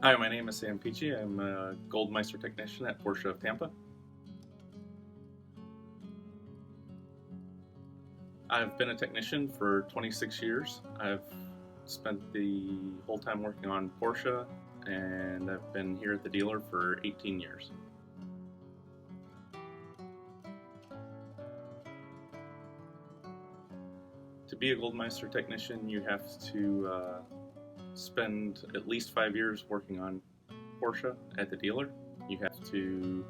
Hi, my name is Sam Peachey. I'm a Gold Meister Technician at Porsche of Tampa. I've been a technician for 26 years. I've spent the whole time working on Porsche, and I've been here at the dealer for 18 years. To be a Gold Meister Technician, you have to spend at least 5 years working on Porsche at the dealer. You have to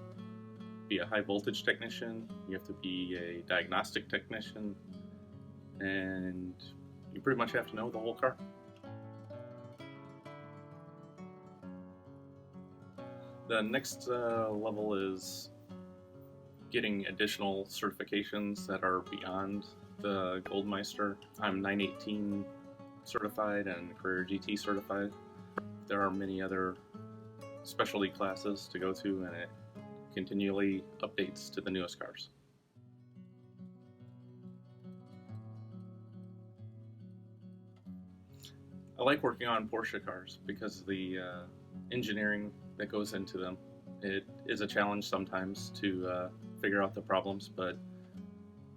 be a high voltage technician, you have to be a diagnostic technician, and you pretty much have to know the whole car. The next level is getting additional certifications that are beyond the Gold Meister. I'm 918 certified and Carrera GT certified. There are many other specialty classes to go to, and it continually updates to the newest cars. I like working on Porsche cars because of the engineering that goes into them. It is a challenge sometimes to figure out the problems, but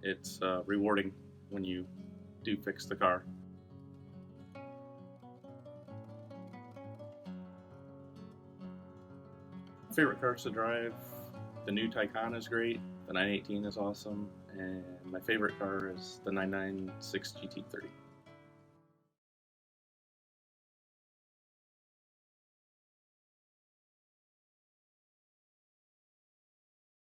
it's rewarding when you do fix the car. Favorite cars to drive: the new Taycan is great, the 918 is awesome, and my favorite car is the 996 GT30.